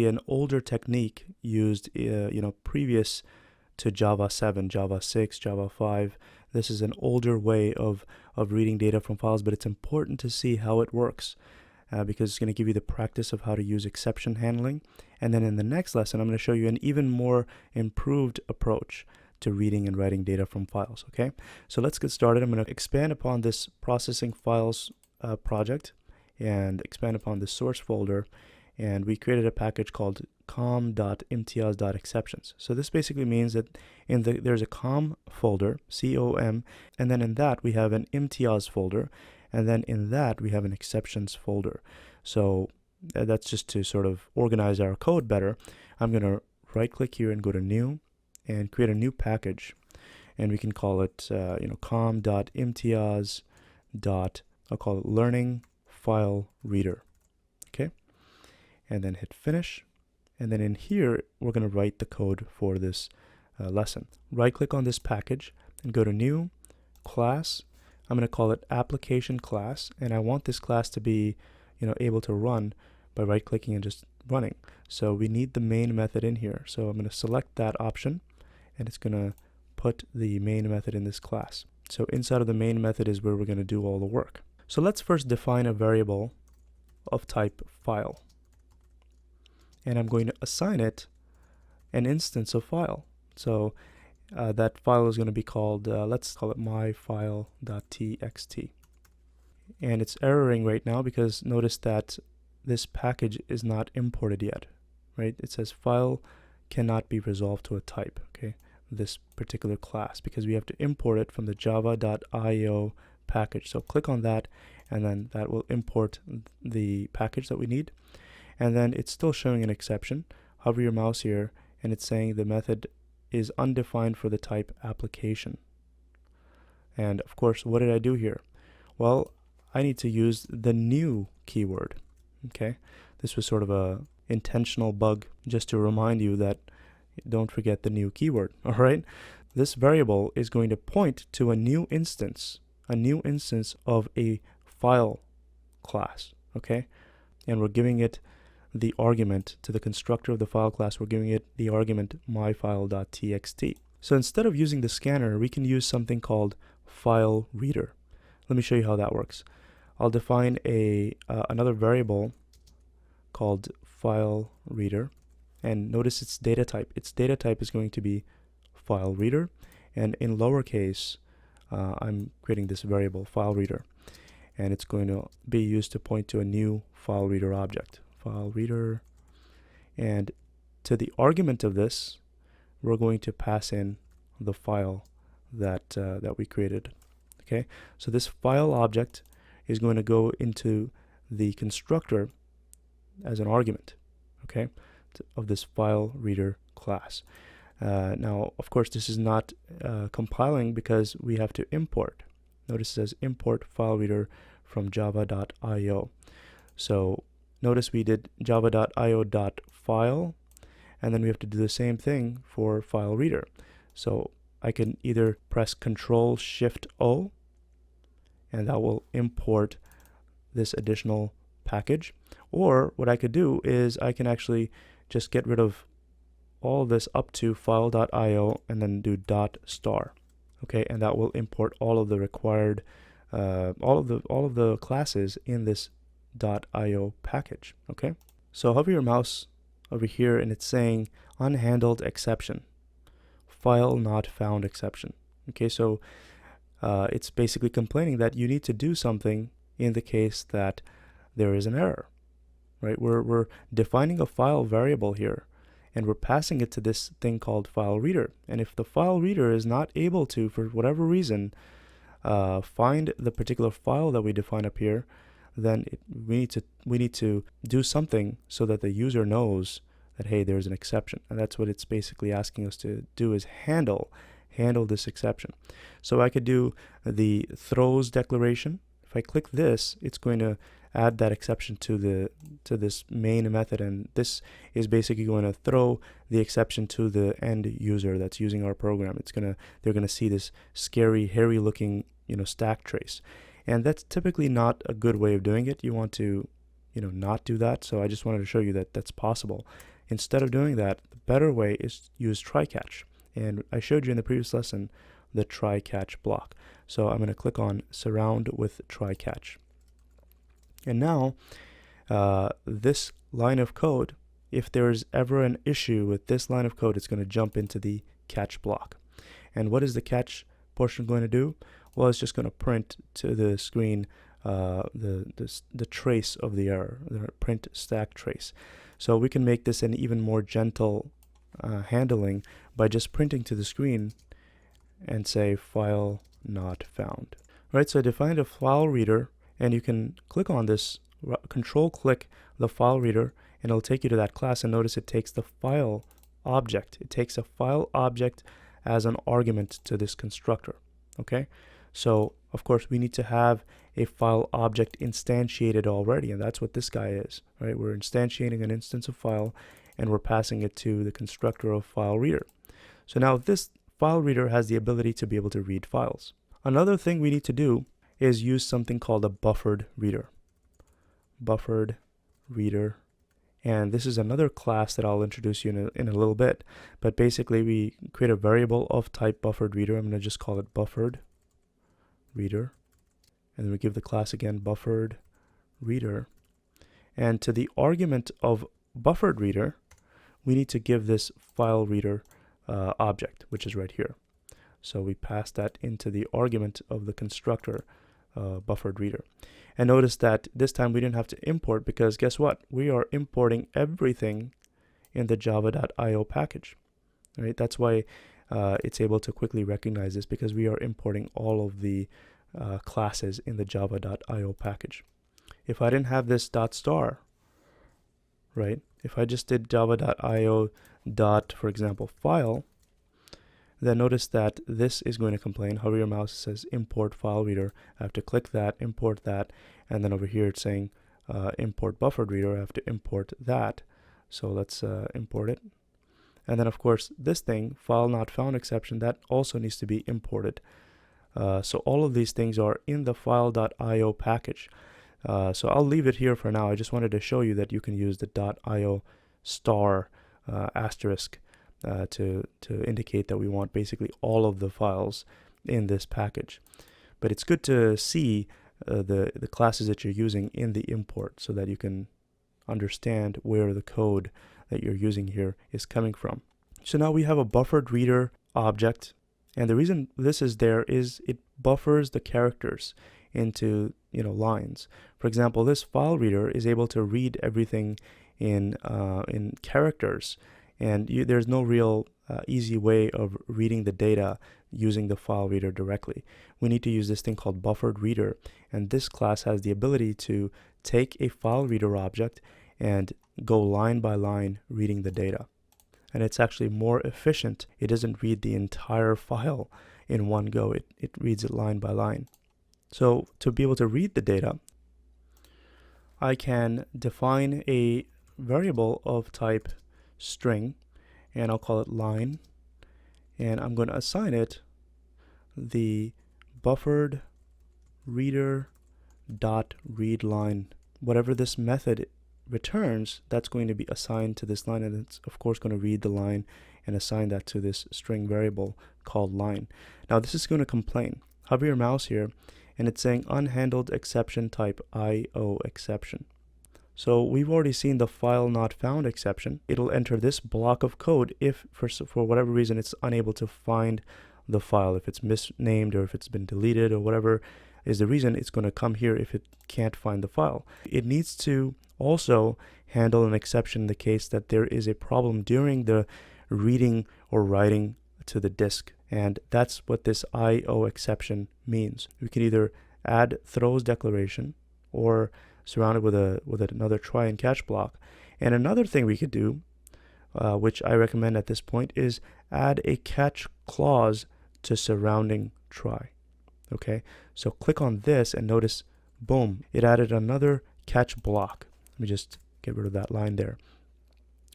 an older technique used, previous to Java 7, Java 6, Java 5. This is an older way of reading data from files, but it's important to see how it works because it's going to give you the practice of how to use exception handling. And then in the next lesson, I'm going to show you an even more improved approach to reading and writing data from files. Okay, so let's get started. I'm going to expand upon this processing files project and expand upon the source folder. And we created a package called com.imtiaz.exceptions. So this basically means that there's a com folder, COM, and then in that we have an imtiaz folder, and then in that we have an exceptions folder. So that's just to sort of organize our code better. I'm going to right click here and go to new and create a new package, and we can call it com.imtiaz. I'll call it learning file reader. Okay, and then hit finish, and then in here we're going to write the code for this lesson. Right click on this package and go to new class. I'm going to call it application class, and I want this class to be able to run by right clicking and just running. So we need the main method in here, so I'm going to select that option, and it's going to put the main method in this class. So inside of the main method is where we're going to do all the work. So let's first define a variable of type file, and I'm going to assign it an instance of file. So that file is going to be called, let's call it myfile.txt. And it's erroring right now because notice that this package is not imported yet, right? It says file cannot be resolved to a type, okay? This particular class, because we have to import it from the java.io package. So click on that, and then that will import the package that we need. And then it's still showing an exception. Hover your mouse here, and it's saying the method is undefined for the type application. And of course, what did I do here? Well, I need to use the new keyword. Okay, this was sort of a intentional bug just to remind you that don't forget the new keyword. All right, this variable is going to point to a new instance of a file class. Okay, and we're giving it the argument to the constructor of the file class. We're giving it the argument myfile.txt. So instead of using the scanner, we can use something called file reader. Let me show you how that works. I'll define another variable called file reader, and notice its data type. Its data type is going to be file reader, and in lowercase I'm creating this variable file reader, and it's going to be used to point to a new file reader object. File reader, and to the argument of this we're going to pass in the file that we created. Okay, so this file object is going to go into the constructor as an argument, okay, of this file reader class. Now of course this is not compiling because we have to import. Notice it says import file reader from java.io. So notice we did java.io.file, and then we have to do the same thing for file reader. So I can either press Control-Shift-O, and that will import this additional package, or what I could do is I can actually just get rid of all this up to file.io and then do .star. Okay, and that will import all of the required all of the classes in this .io package. Okay, so hover your mouse over here and it's saying unhandled exception, file not found exception. Okay, so it's basically complaining that you need to do something in the case that there is an error, right? We're defining a file variable here, and we're passing it to this thing called file reader. And if the file reader is not able to, for whatever reason, find the particular file that we define up here, then we need to do something so that the user knows that, hey, there's an exception. And that's what it's basically asking us to do, is handle this exception. So I could do the throws declaration. If I click this, it's going to add that exception to this main method, and this is basically going to throw the exception to the end user that's using our program. They're gonna see this scary, hairy looking stack trace, and that's typically not a good way of doing it. You want to not do that. So I just wanted to show you that that's possible. Instead of doing that, the better way is to use try-catch. And I showed you in the previous lesson the try-catch block. So I'm going to click on surround with try-catch. And now this line of code, if there's ever an issue with this line of code, it's going to jump into the catch block. And what is the catch portion going to do? Well, it's just going to print to the screen the trace of the error, the print stack trace. So we can make this an even more gentle handling by just printing to the screen and say file not found. Right, so I defined a file reader, and you can click on this, control click the file reader, and it'll take you to that class. And notice it takes the file object. It takes a file object as an argument to this constructor. Okay, so of course we need to have a file object instantiated already, and that's what this guy is. Right, we're instantiating an instance of file, and we're passing it to the constructor of file reader. So now this file reader has the ability to be able to read files. Another thing we need to do is use something called a buffered reader. Buffered reader. And this is another class that I'll introduce you in a little bit. But basically we create a variable of type buffered reader. I'm going to just call it buffered reader. And then we give the class again buffered reader. And to the argument of buffered reader, we need to give this file reader object, which is right here. So we pass that into the argument of the constructor buffered reader. And notice that this time we didn't have to import, because guess what? We are importing everything in the java.io package. Right? That's why it's able to quickly recognize this, because we are importing all of the classes in the java.io package. If I didn't have this .star, right? If I just did java.io for example, file, then notice that this is going to complain. Hover your mouse, it says import file reader. I have to click that, import that, and then over here it's saying import buffered reader. I have to import that. So let's import it. And then of course this thing, file not found exception, that also needs to be imported. So all of these things are in the file.io package. So I'll leave it here for now. I just wanted to show you that you can use the .io star asterisk to indicate that we want basically all of the files in this package. But it's good to see the classes that you're using in the import, so that you can understand where the code that you're using here is coming from. So now we have a buffered reader object, and the reason this is there is it buffers the characters into lines. For example, this file reader is able to read everything in characters, and there's no real easy way of reading the data using the file reader directly. We need to use this thing called buffered reader, and this class has the ability to take a file reader object and go line by line reading the data. And it's actually more efficient. It doesn't read the entire file in one go. It reads it line by line. So to be able to read the data, I can define a variable of type string, and I'll call it line, and I'm going to assign it the buffered reader dot read line. Whatever this method returns, that's going to be assigned to this line, and it's of course going to read the line and assign that to this string variable called line. Now this is going to complain. Hover your mouse here, and it's saying unhandled exception type IO exception. So we've already seen the file not found exception. It'll enter this block of code if for whatever reason it's unable to find the file, if it's misnamed or if it's been deleted or whatever is the reason. It's going to come here if it can't find the file. It needs to also handle an exception in the case that there is a problem during the reading or writing to the disk, and that's what this IO exception means. We can either add throws declaration or surround it with another try and catch block. And another thing we could do, which I recommend at this point, is add a catch clause to surrounding try. Okay, so click on this and notice, boom, it added another catch block. Let me just get rid of that line there.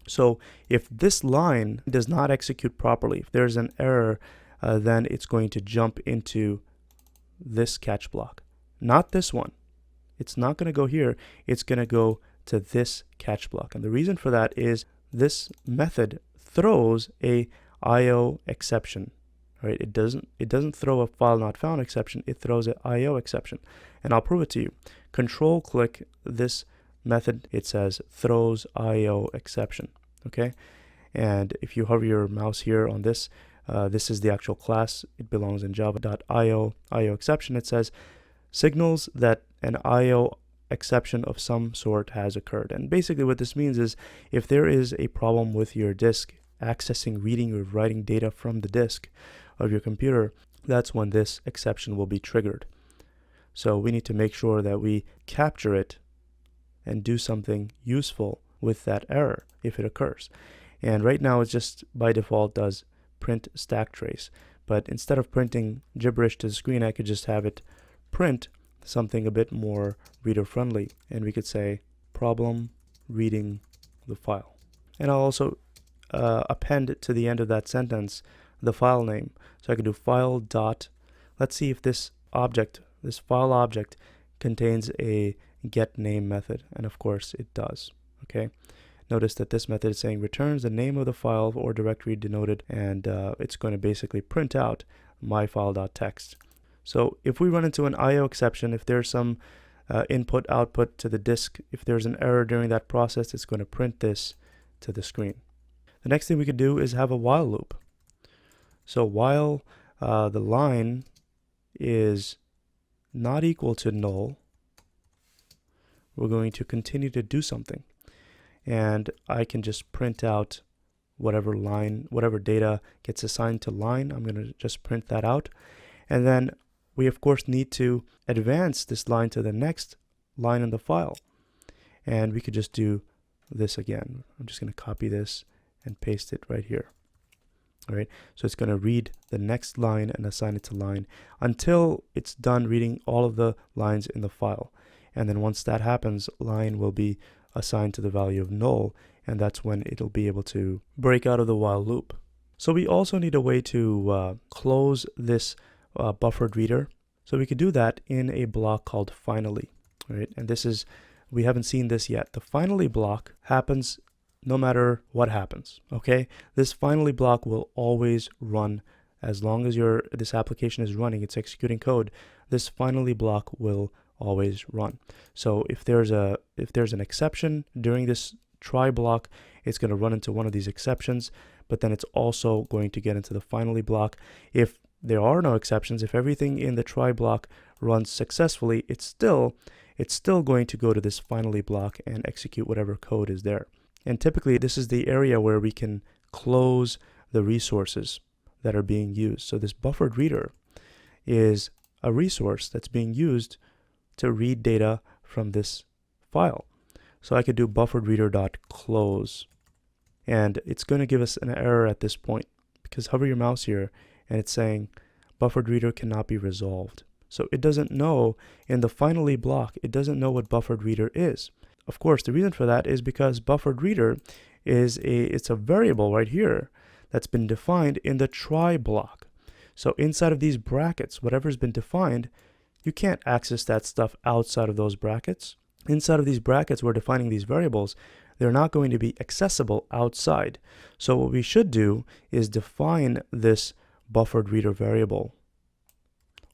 So if this line does not execute properly, if there's an error, then it's going to jump into this catch block, not this one. It's not going to go here. It's going to go to this catch block. And the reason for that is this method throws a IO exception. Right? It doesn't throw a file not found exception, it throws an IO exception. And I'll prove it to you. Control click this method, it says throws IO exception. Okay? And if you hover your mouse here on this, this is the actual class. It belongs in java.io IO exception. It says signals that an IO exception of some sort has occurred. And basically what this means is if there is a problem with your disk accessing, reading, or writing data from the disk of your computer, that's when this exception will be triggered. So we need to make sure that we capture it and do something useful with that error if it occurs. And right now it's just by default does print stack trace. But instead of printing gibberish to the screen, I could just have it print something a bit more reader friendly. And we could say problem reading the file. And I'll also append to the end of that sentence the file name. So I could do file dot, let's see if this object, this file object contains a get name method. And of course it does. Okay. Notice that this method is saying returns the name of the file or directory denoted, and it's going to basically print out myfile.txt. So if we run into an IO exception, if there's some input output to the disk, if there's an error during that process, it's going to print this to the screen. The next thing we could do is have a while loop. So while the line is not equal to null, we're going to continue to do something. And I can just print out whatever line, whatever data gets assigned to line. I'm going to just print that out. And then we of course need to advance this line to the next line in the file. And we could just do this again. I'm just going to copy this and paste it right here. All right. So it's going to read the next line and assign it to line until it's done reading all of the lines in the file. And then once that happens, line will be assigned to the value of null, and that's when it'll be able to break out of the while loop. So we also need a way to close this buffered reader. So we could do that in a block called finally, right? And this is, we haven't seen this yet. The finally block happens no matter what happens, okay? This finally block will always run as long as this application is running, it's executing code. This finally block will always run. So if there's an exception during this try block, it's going to run into one of these exceptions, but then it's also going to get into the finally block. If there are no exceptions, if everything in the try block runs successfully, it's still going to go to this finally block and execute whatever code is there. And typically this is the area where we can close the resources that are being used. So this buffered reader is a resource that's being used to read data from this file. So I could do BufferedReader.close, and it's going to give us an error at this point because hover your mouse here and it's saying buffered reader cannot be resolved. So it doesn't know in the finally block, it doesn't know what buffered reader is. Of course, the reason for that is because buffered reader is it's a variable right here that's been defined in the try block. So inside of these brackets, whatever's been defined, you can't access that stuff outside of those brackets. Inside of these brackets, we're defining these variables. They're not going to be accessible outside. So what we should do is define this buffered reader variable.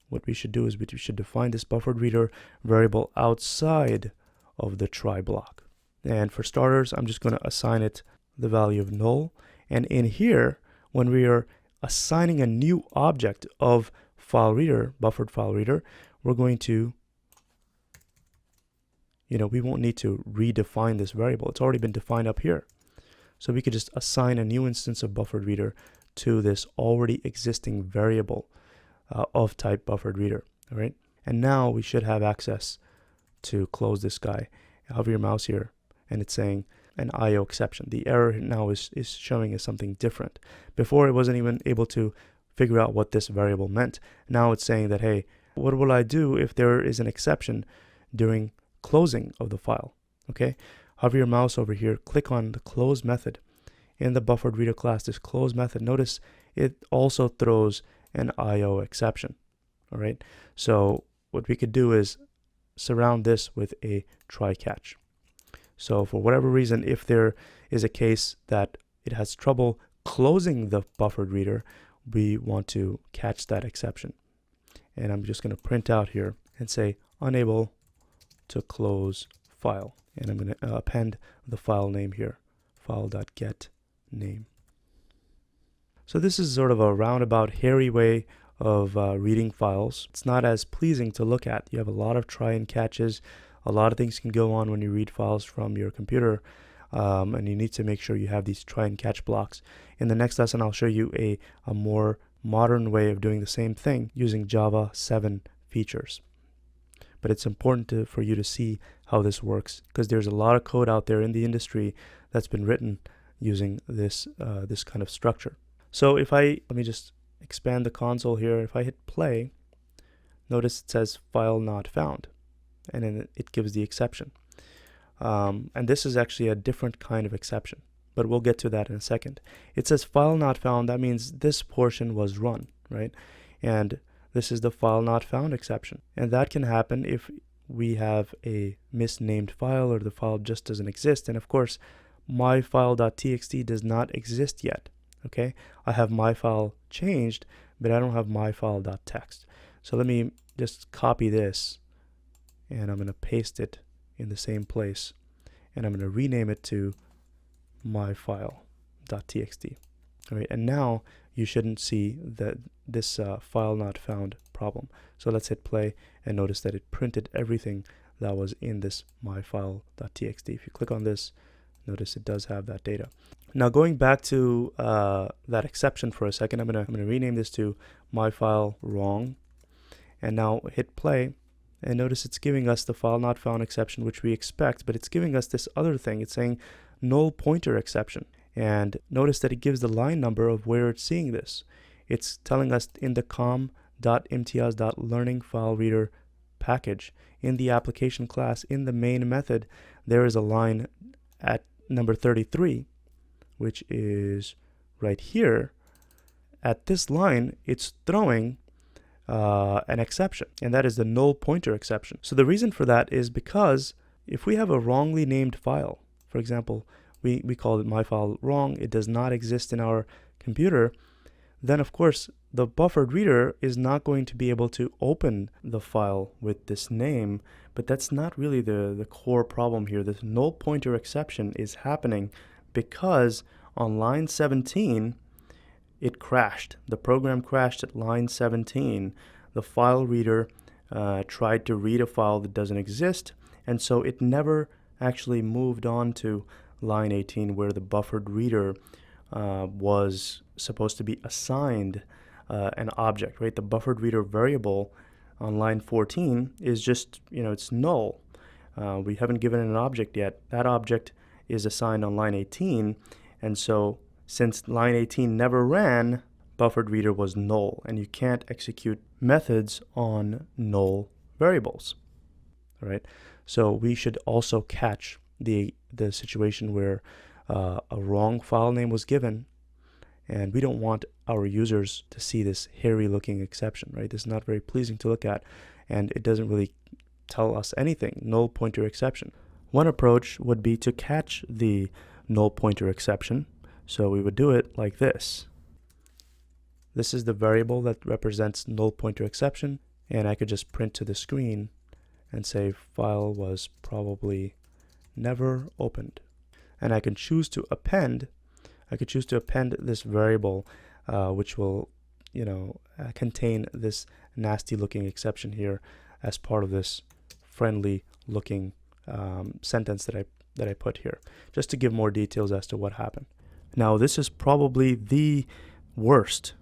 What we should do is we should define this buffered reader variable outside of the try block. And for starters, I'm just going to assign it the value of null. And in here, when we are assigning a new object of file reader, buffered file reader, we're going to, we won't need to redefine this variable. It's already been defined up here. So we could just assign a new instance of buffered reader to this already existing variable of type buffered reader. All right. And now we should have access to close this guy. Hover your mouse here and it's saying an IO exception. The error now is showing us something different. Before it wasn't even able to figure out what this variable meant. Now it's saying that, hey, what will I do if there is an exception during closing of the file? Okay, hover your mouse over here, click on the close method. In the buffered reader class, this close method, notice it also throws an IO exception. All right, so what we could do is surround this with a try catch. So for whatever reason, if there is a case that it has trouble closing the buffered reader, we want to catch that exception. And I'm just going to print out here and say unable to close file. And I'm going to append the file name here, file.getName. So this is sort of a roundabout, hairy way of reading files. It's not as pleasing to look at. You have a lot of try and catches. A lot of things can go on when you read files from your computer, and you need to make sure you have these try and catch blocks. In the next lesson, I'll show you a more modern way of doing the same thing using Java 7 features. But it's important for you to see how this works, because there's a lot of code out there in the industry that's been written using this kind of structure. So let me just expand the console here. If I hit play, notice it says file not found, and then it gives the exception. And this is actually a different kind of exception, but we'll get to that in a second. It says file not found. That means this portion was run, right? And this is the file not found exception. And that can happen if we have a misnamed file or the file just doesn't exist. And of course, myfile.txt does not exist yet. Okay, I have my file changed, but I don't have myfile.txt. So let me just copy this, and I'm going to paste it in the same place, and I'm going to rename it to myfile.txt. All right, and now you shouldn't see that this file not found problem. So let's hit play and notice that it printed everything that was in this myfile.txt. If you click on this, notice it does have that data. Now going back to that exception for a second, I'm gonna rename this to myfile_wrong, and now hit play, and notice it's giving us the file not found exception, which we expect, but it's giving us this other thing. It's saying null pointer exception, and notice that it gives the line number of where it's seeing this. It's telling us in the com.imtiaz.learning file reader package in the application class in the main method. There is a line at number 33, which is right here. At this line, it's throwing an exception, and that is the null pointer exception. So the reason for that is because if we have a wrongly named file, for example, we call it myfile wrong, it does not exist in our computer, then of course the buffered reader is not going to be able to open the file with this name. But that's not really the core problem here. This null pointer exception is happening because on line 17 it crashed. The program crashed at line 17. The file reader tried to read a file that doesn't exist, and so it never actually moved on to line 18 where the buffered reader was supposed to be assigned an object, right? The buffered reader variable on line 14 is just, it's null. We haven't given it an object yet. That object is assigned on line 18, and so since line 18 never ran, buffered reader was null, and you can't execute methods on null variables. All right, so we should also catch the situation where a wrong file name was given, and we don't want our users to see this hairy looking exception, right? This is not very pleasing to look at, and it doesn't really tell us anything. Null pointer exception. One approach would be to catch the null pointer exception. So we would do it like this. This is the variable that represents null pointer exception, and I could just print to the screen and say file was probably never opened. And I can choose to append. I could choose to append this variable, which will, contain this nasty looking exception here as part of this friendly looking sentence that I put here, just to give more details as to what happened. Now this is probably the worst,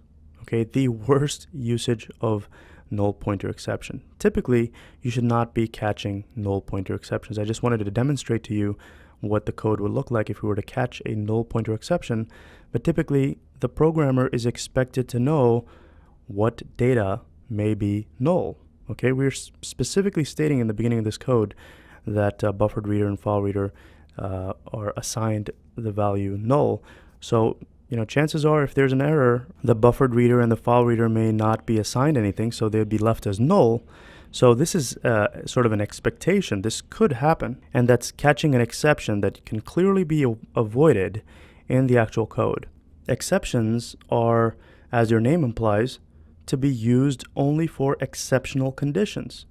the worst usage of null pointer exception. Typically, you should not be catching null pointer exceptions. I just wanted to demonstrate to you what the code would look like if we were to catch a null pointer exception, but typically the programmer is expected to know what data may be null. We're specifically stating in the beginning of this code that buffered reader and file reader are assigned the value null. So, chances are if there's an error, the buffered reader and the file reader may not be assigned anything, so they'd be left as null. So this is sort of an expectation. This could happen, and that's catching an exception that can clearly be avoided in the actual code. Exceptions are, as their name implies, to be used only for exceptional conditions.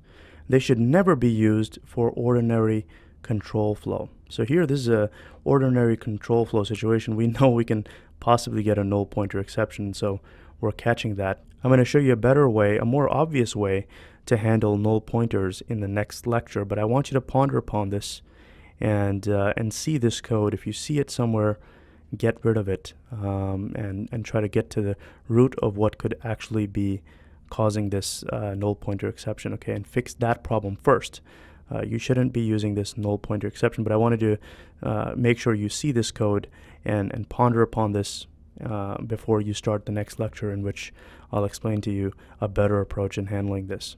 They should never be used for ordinary control flow. So here, this is a ordinary control flow situation. We know we can possibly get a null pointer exception, so we're catching that. I'm going to show you a better way, a more obvious way to handle null pointers in the next lecture, but I want you to ponder upon this and see this code. If you see it somewhere, get rid of it and try to get to the root of what could actually be causing this null pointer exception, okay, and fix that problem first. You shouldn't be using this null pointer exception, but I wanted to make sure you see this code and ponder upon this before you start the next lecture, in which I'll explain to you a better approach in handling this.